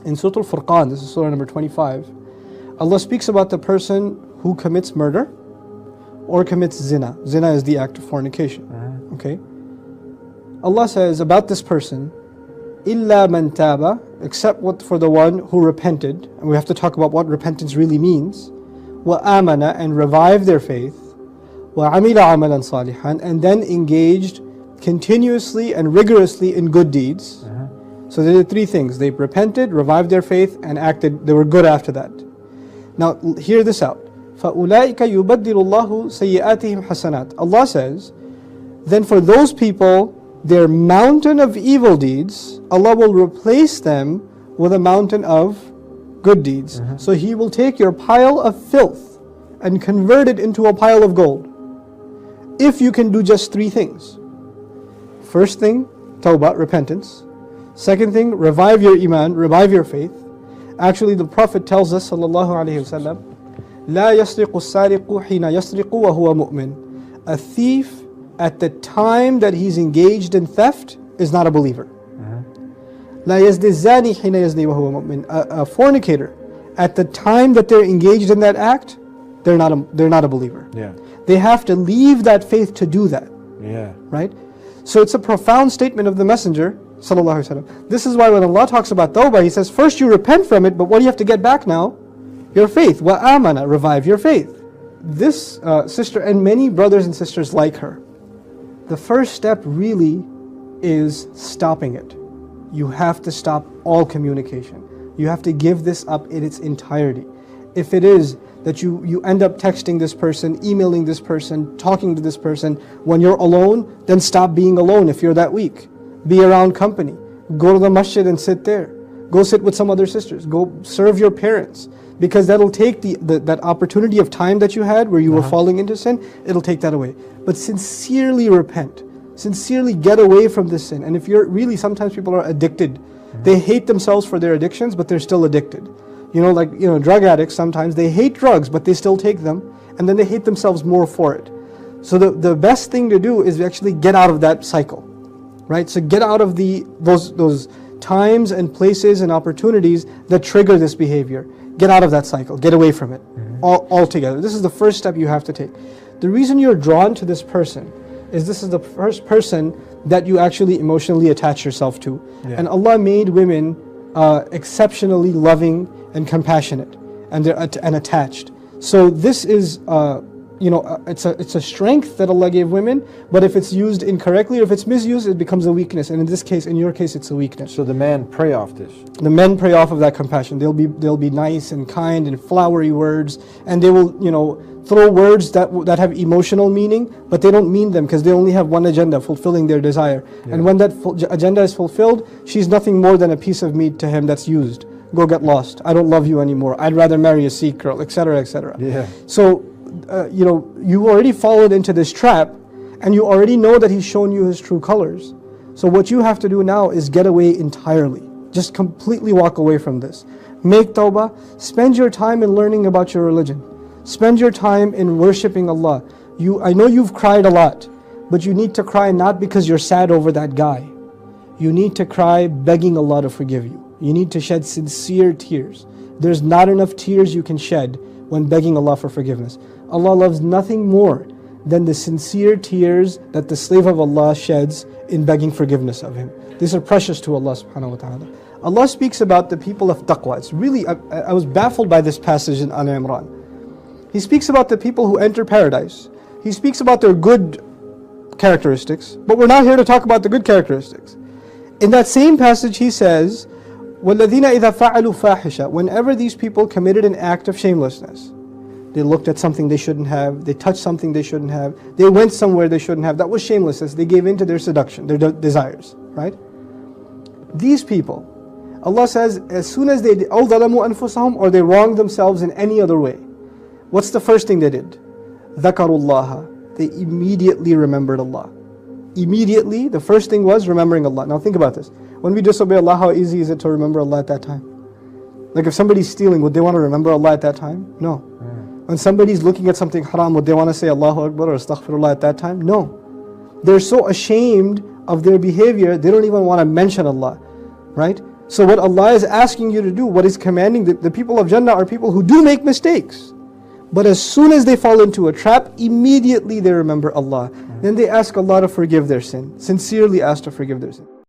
In Surah Al-Furqan, this is Surah number 25, Allah speaks about the person who commits murder or commits zina. Zina is the act of fornication. Okay? Allah says about this person, إِلَّا مَنْ تَابَ, except for the one who repented, and we have to talk about what repentance really means, وَآمَنَ, and revived their faith, وَعَمِلَ عَمَلًا صَالِحًا, and then engaged continuously and rigorously in good deeds. So they did three things. They repented, revived their faith, and acted, they were good after that. Now hear this out. فَأُولَٰئِكَ يُبَدِّلُ اللَّهُ سَيِّئَاتِهِمْ حَسَنَاتٍ. Allah says, then for those people, their mountain of evil deeds, Allah will replace them with a mountain of good deeds. So He will take your pile of filth and convert it into a pile of gold. If you can do just three things. First thing, tawbah, repentance. Second thing, revive your iman, revive your faith. Actually, the Prophet tells us, sallallahu alaihi wasallam, لا يسرق السارق حين يسرق وهو مؤمن. A thief at the time that he's engaged in theft is not a believer. لا يزني الزاني حين يزني وهو مؤمن. A fornicator at the time that they're engaged in that act, they're not a believer. Yeah. They have to leave that faith to do that. Yeah. Right? So it's a profound statement of the Messenger, sallallahu alaihi wasallam. This is why when Allah talks about tawbah, He says, first you repent from it, but what do you have to get back now? Your faith. وَآمَنَ, revive your faith. This sister and many brothers and sisters like her, the first step really is stopping it. You have to stop all communication. You have to give this up in its entirety. If it is that you end up texting this person, emailing this person, talking to this person, when you're alone, then stop being alone if you're that weak. Be around company. Go to the masjid and sit there. Go sit with some other sisters. Go serve your parents. Because that'll take that opportunity of time that you had where you were falling into sin, it'll take that away. But sincerely repent. Sincerely get away from this sin. And if you're really, sometimes people are addicted. They hate themselves for their addictions, but they're still addicted. Drug addicts, sometimes they hate drugs, but they still take them. And then they hate themselves more for it. So the best thing to do is actually get out of that cycle. Right? So get out of those times and places and opportunities that trigger this behavior. Get out of that cycle. Get away from it altogether. This is the first step you have to take. The reason you're drawn to this person is this is the first person that you actually emotionally attach yourself to. Yeah. And Allah made women exceptionally loving and compassionate and attached. So this is it's a strength that Allah gave women, but if it's used incorrectly or if it's misused, it becomes a weakness. And in your case, it's a weakness. So the men prey off this. The men prey off of that compassion. They'll be nice and kind and flowery words, and they will throw words that have emotional meaning, but they don't mean them because they only have one agenda, fulfilling their desire. Yeah. And when that agenda is fulfilled, she's nothing more than a piece of meat to him that's used. Go get lost. I don't love you anymore. I'd rather marry a Sikh girl, etc., etc. Yeah. So. You already followed into this trap, and you already know that He's shown you His true colors. So what you have to do now is get away entirely. Just completely walk away from this. Make tawbah. Spend your time in learning about your religion. Spend your time in worshipping Allah. I know you've cried a lot, but you need to cry not because you're sad over that guy. You need to cry begging Allah to forgive you. You need to shed sincere tears. There's not enough tears you can shed when begging Allah for forgiveness. Allah loves nothing more than the sincere tears that the slave of Allah sheds in begging forgiveness of Him. These are precious to Allah subhanahu wa ta'ala. Allah speaks about the people of taqwa. It's really, I was baffled by this passage in Al-Imran. He speaks about the people who enter paradise. He speaks about their good characteristics, but we're not here to talk about the good characteristics. In that same passage He says, وَالَّذِينَ إِذَا فَعَلُوا فَاحِشَةً. Whenever these people committed an act of shamelessness, they looked at something they shouldn't have, they touched something they shouldn't have, they went somewhere they shouldn't have, that was shamelessness. They gave in to their seduction, their desires, right? These people, Allah says, as soon as they أَوْ ظَلَمُوا أَنفُسَهُمْ, or they wronged themselves in any other way, what's the first thing they did? ذَكَرُوا اللَّهَ. They immediately remembered Allah. Immediately, the first thing was remembering Allah. Now think about this. When we disobey Allah, how easy is it to remember Allah at that time? Like if somebody's stealing, would they want to remember Allah at that time? No. When somebody's looking at something haram, would they want to say Allahu Akbar or Astaghfirullah at that time? No. They're so ashamed of their behavior, they don't even want to mention Allah. Right? So what Allah is asking you to do, what is commanding, the people of Jannah are people who do make mistakes. But as soon as they fall into a trap, immediately they remember Allah. Then they ask Allah to forgive their sin, sincerely ask to forgive their sin.